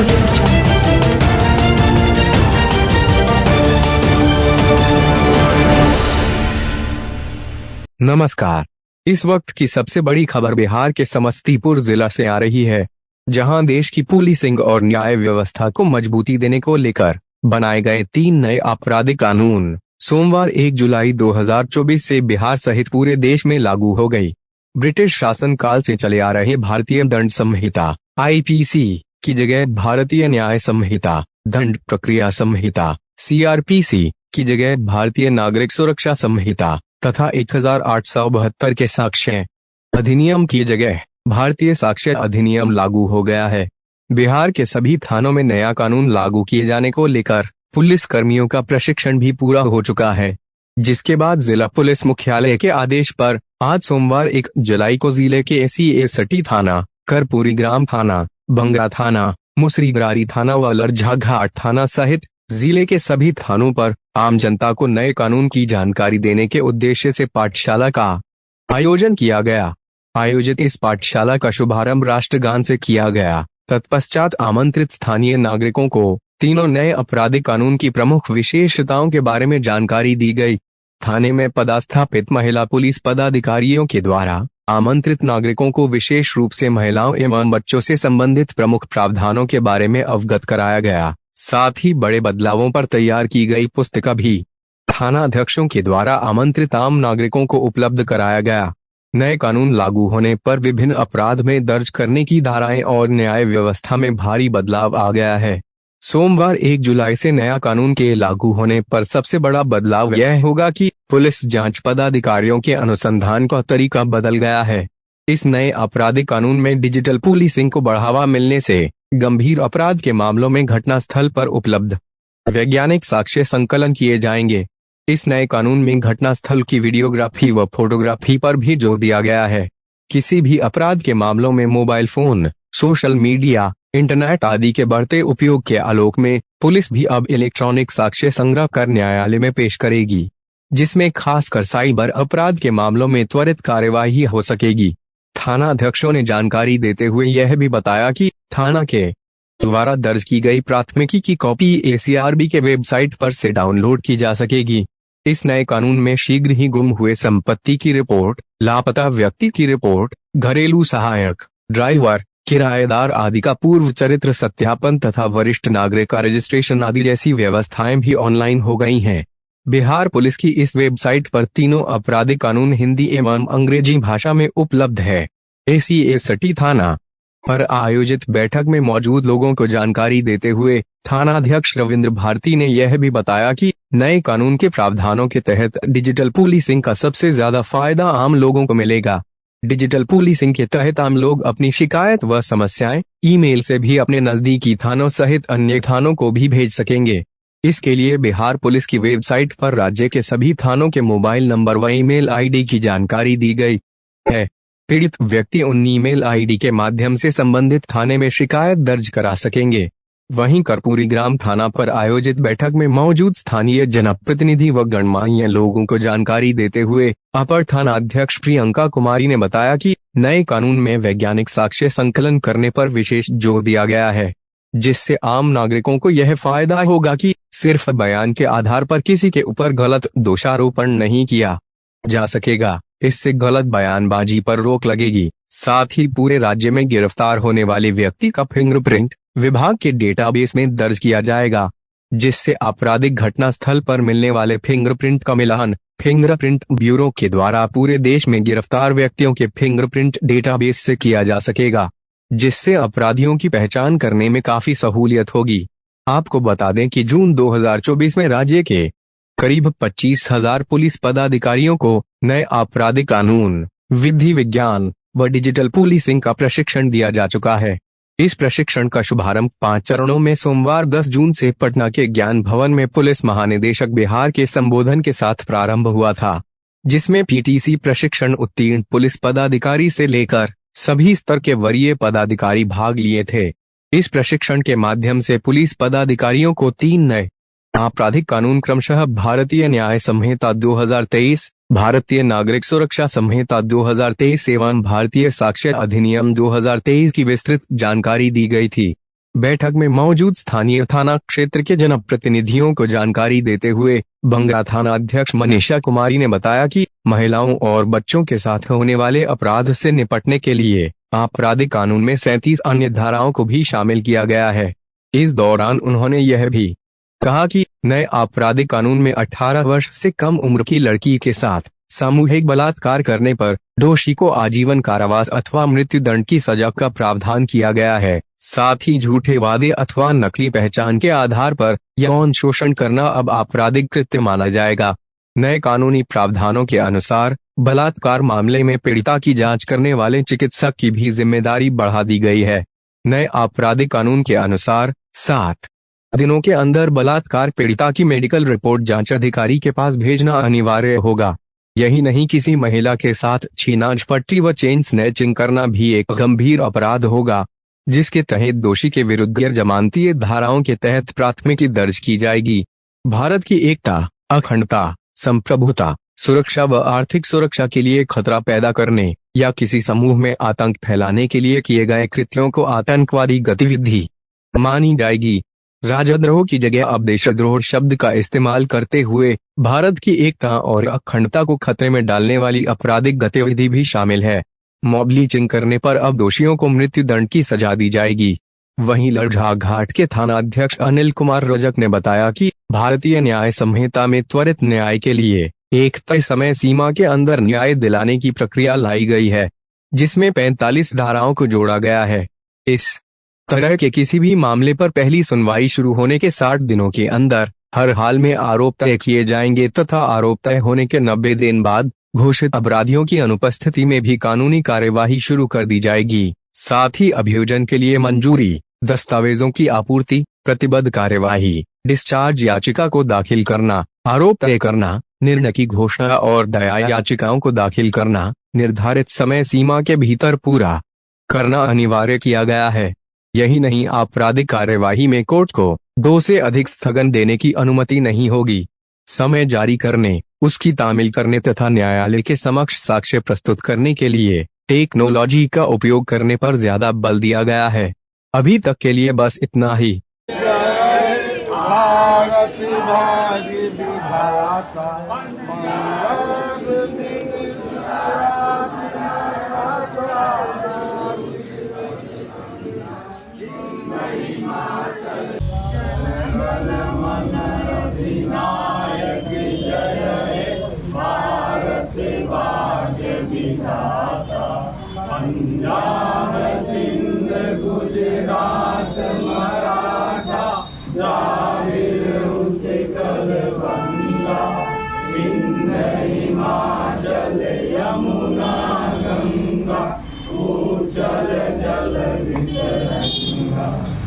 Audio Jungle. नमस्कार। इस वक्त की सबसे बड़ी खबर बिहार के समस्तीपुर जिला से आ रही है, जहां देश की पुलिसिंग और न्याय व्यवस्था को मजबूती देने को लेकर बनाए गए 3 नए आपराधिक कानून सोमवार 1 जुलाई 2024 से बिहार सहित पूरे देश में लागू हो गई। ब्रिटिश शासन काल से चले आ रहे भारतीय दंड संहिता (आईपीसी) की जगह भारतीय न्याय संहिता, दंड प्रक्रिया संहिता (सीआरपीसी) की जगह भारतीय नागरिक सुरक्षा संहिता तथा 1872 के साक्ष्य अधिनियम की जगह भारतीय साक्ष्य अधिनियम लागू हो गया है। बिहार के सभी थानों में नया कानून लागू किए जाने को लेकर पुलिस कर्मियों का प्रशिक्षण भी पूरा हो चुका है, जिसके बाद जिला पुलिस मुख्यालय के आदेश पर आज सोमवार 1 जुलाई को जिले के SC थाना, कर्पूरी ग्राम थाना, बंगरा थाना, मुसरीगरारी थाना व लरझा घाट थाना सहित जिले के सभी थानों पर आम जनता को नए कानून की जानकारी देने के उद्देश्य से पाठशाला का आयोजन किया गया। आयोजित इस पाठशाला का शुभारंभ राष्ट्रगान से किया गया। तत्पश्चात आमंत्रित स्थानीय नागरिकों को तीनों नए आपराधिक कानून की प्रमुख विशेषताओं के बारे में जानकारी दी गई। थाने में पदस्थापित महिला पुलिस पदाधिकारियों के द्वारा आमंत्रित नागरिकों को विशेष रूप से महिलाओं एवं बच्चों से संबंधित प्रमुख प्रावधानों के बारे में अवगत कराया गया। साथ ही बड़े बदलावों पर तैयार की गई पुस्तिका भी थाना अध्यक्षों के द्वारा आमंत्रित आम नागरिकों को उपलब्ध कराया गया। नए कानून लागू होने पर विभिन्न अपराध में दर्ज करने की धाराएं और न्याय व्यवस्था में भारी बदलाव आ गया है। सोमवार 1 जुलाई से नया कानून के लागू होने पर सबसे बड़ा बदलाव यह होगा कि पुलिस जांच पदाधिकारियों के अनुसंधान का तरीका बदल गया है। इस नए आपराधिक कानून में डिजिटल पुलिसिंग को बढ़ावा मिलने से गंभीर अपराध के मामलों में घटनास्थल पर उपलब्ध वैज्ञानिक साक्ष्य संकलन किए जाएंगे। इस नए कानून में घटनास्थल की वीडियोग्राफी व फोटोग्राफी पर भी जोर दिया गया है। किसी भी अपराध के मामलों में mobile phone, social media, internet आदि के बढ़ते उपयोग के आलोक में पुलिस भी अब इलेक्ट्रॉनिक साक्ष्य संग्रह कर न्यायालय में पेश करेगी, जिसमें खासकर साइबर अपराध के मामलों में त्वरित कार्यवाही हो सकेगी। थाना अध्यक्षों ने जानकारी देते हुए यह भी बताया कि थाना के द्वारा दर्ज की गई प्राथमिकी की कॉपी ACRB के वेबसाइट पर से डाउनलोड की जा सकेगी। इस नए कानून में शीघ्र ही गुम हुए संपत्ति की रिपोर्ट, लापता व्यक्ति की रिपोर्ट, घरेलू सहायक, ड्राइवर, किराएदार आदि का पूर्व चरित्र सत्यापन तथा वरिष्ठ नागरिक का रजिस्ट्रेशन आदि जैसी व्यवस्थाएं भी ऑनलाइन हो गई हैं। बिहार पुलिस की इस वेबसाइट पर तीनों आपराधिक कानून हिंदी एवं अंग्रेजी भाषा में उपलब्ध है। SC थाना पर आयोजित बैठक में मौजूद लोगों को जानकारी देते हुए थानाध्यक्ष रविंद्र भारती ने यह भी बताया कि नए कानून के प्रावधानों के तहत डिजिटल पुलिसिंग का सबसे ज्यादा फायदा आम लोगों को मिलेगा। डिजिटल पुलिसिंग के तहत आम लोग अपनी शिकायत व समस्याएं ईमेल से भी अपने नजदीकी थानों सहित अन्य थानों को भी भेज सकेंगे। इसके लिए बिहार पुलिस की वेबसाइट पर राज्य के सभी थानों के मोबाइल नंबर व ईमेल आईडी की जानकारी दी गई है। पीड़ित व्यक्ति उन ईमेल आईडी के माध्यम से संबंधित थाने में शिकायत दर्ज करा सकेंगे। वहीं कर्पूरी ग्राम थाना पर आयोजित बैठक में मौजूद स्थानीय जनप्रतिनिधि व गणमान्य लोगों को जानकारी देते हुए अपर थाना अध्यक्ष प्रियंका कुमारी ने बताया कि नए कानून में वैज्ञानिक साक्ष्य संकलन करने पर विशेष जोर दिया गया है, जिससे आम नागरिकों को यह फायदा होगा कि सिर्फ बयान के आधार पर किसी के ऊपर गलत दोषारोपण नहीं किया जा सकेगा। इससे गलत बयानबाजी पर रोक लगेगी। साथ ही पूरे राज्य में गिरफ्तार होने वाले व्यक्ति का फिंगरप्रिंट विभाग के डेटाबेस में दर्ज किया जाएगा, जिससे आपराधिक घटनास्थल पर मिलने वाले फिंगरप्रिंट का मिलान फिंगरप्रिंट ब्यूरो के द्वारा पूरे देश में गिरफ्तार व्यक्तियों के फिंगरप्रिंट डेटाबेस से किया जा सकेगा, जिससे अपराधियों की पहचान करने में काफी सहूलियत होगी। आपको बता दें कि जून 2024 में राज्य के करीब 25,000 पुलिस पदाधिकारियों को नए आपराधिक कानून, विधि विज्ञान व डिजिटल पुलिसिंग का प्रशिक्षण दिया जा चुका है। इस प्रशिक्षण का शुभारंभ 5 चरणों में सोमवार 10 जून से पटना के ज्ञान भवन में पुलिस महानिदेशक बिहार के संबोधन के साथ प्रारंभ हुआ था, जिसमें PTC प्रशिक्षण उत्तीर्ण पुलिस पदाधिकारी से लेकर सभी स्तर के वरीय पदाधिकारी भाग लिए थे। इस प्रशिक्षण के माध्यम से पुलिस पदाधिकारियों को 3 नए आपराधिक कानून क्रमशः भारतीय न्याय संहिता 2023, भारतीय नागरिक सुरक्षा संहिता 2023 एवं भारतीय साक्ष्य अधिनियम 2023 की विस्तृत जानकारी दी गई थी। बैठक में मौजूद स्थानीय थाना क्षेत्र के जनप्रतिनिधियों को जानकारी देते हुए बंगरा थाना अध्यक्ष मनीषा कुमारी ने बताया कि महिलाओं और बच्चों के साथ होने वाले अपराध से निपटने के लिए आपराधिक कानून में 37 अन्य धाराओं को भी शामिल किया गया है। इस दौरान उन्होंने यह भी कहा कि नए आपराधिक कानून में 18 वर्ष से कम उम्र की लड़की के साथ सामूहिक बलात्कार करने पर दोषी को आजीवन कारावास अथवा मृत्युदंड की सजा का प्रावधान किया गया है। साथ ही झूठे वादे अथवा नकली पहचान के आधार पर यौन शोषण करना अब आपराधिक कृत्य माना जाएगा। नए कानूनी प्रावधानों के अनुसार बलात्कार मामले में पीड़िता की जांच करने वाले चिकित्सक की भी जिम्मेदारी बढ़ा दी गई है। नए आपराधिक कानून के अनुसार 7 दिनों के अंदर बलात्कार पीड़िता की मेडिकल रिपोर्ट जांच अधिकारी के पास भेजना अनिवार्य होगा। यही नहीं, किसी महिला के साथ छीना-झपटी व चेन स्नैचिंग करना भी एक गंभीर अपराध होगा, जिसके तहत दोषी के विरुद्ध गैर जमानती धाराओं के तहत प्राथमिकी दर्ज की जाएगी। भारत की एकता, अखंडता, संप्रभुता, सुरक्षा व आर्थिक सुरक्षा के लिए खतरा पैदा करने या किसी समूह में आतंक फैलाने के लिए किए गए कृत्यों को आतंकवादी गतिविधि मानी जाएगी। राजद्रोह की जगह अब देशद्रोह शब्द का इस्तेमाल करते हुए भारत की एकता और अखंडता को खतरे में डालने वाली आपराधिक गतिविधि भी शामिल है। मॉब लिंचिंग करने पर अब दोषियों को मृत्युदंड की सजा दी जाएगी। वहीं लड़झा घाट के थाना अध्यक्ष अनिल कुमार रजक ने बताया कि भारतीय न्याय संहिता में त्वरित न्याय के लिए एक तय समय सीमा के अंदर न्याय दिलाने की प्रक्रिया लाई गई है, जिसमें 45 धाराओं को जोड़ा गया है। इस तरह के किसी भी मामले पर पहली सुनवाई शुरू होने के 60 दिनों के अंदर हर हाल में आरोप तय किए जाएंगे तथा आरोप तय होने के 90 दिन बाद घोषित अपराधियों की अनुपस्थिति में भी कानूनी कार्यवाही शुरू कर दी जाएगी। साथ ही अभियोजन के लिए मंजूरी, दस्तावेजों की आपूर्ति, प्रतिबद्ध कार्यवाही, डिस्चार्ज याचिका को दाखिल करना, आरोप तय करना, निर्णय की घोषणा और दया याचिकाओं को दाखिल करना निर्धारित समय सीमा के भीतर पूरा करना अनिवार्य किया गया है। यही नहीं, आपराधिक कार्यवाही में कोर्ट को 2 से अधिक स्थगन देने की अनुमति नहीं होगी। समय जारी करने, उसकी तामील करने तथा न्यायालय के समक्ष साक्ष्य प्रस्तुत करने के लिए टेक्नोलॉजी का उपयोग करने पर ज्यादा बल दिया गया है। अभी तक के लिए बस इतना ही। भारत भाग्य विधाता पंजाब सिंध गुजरात मराठा द्राविड़ उत्कल बंगा विंध्य हिमाचल यमुना गंगा उच्चल जल वितरंगा।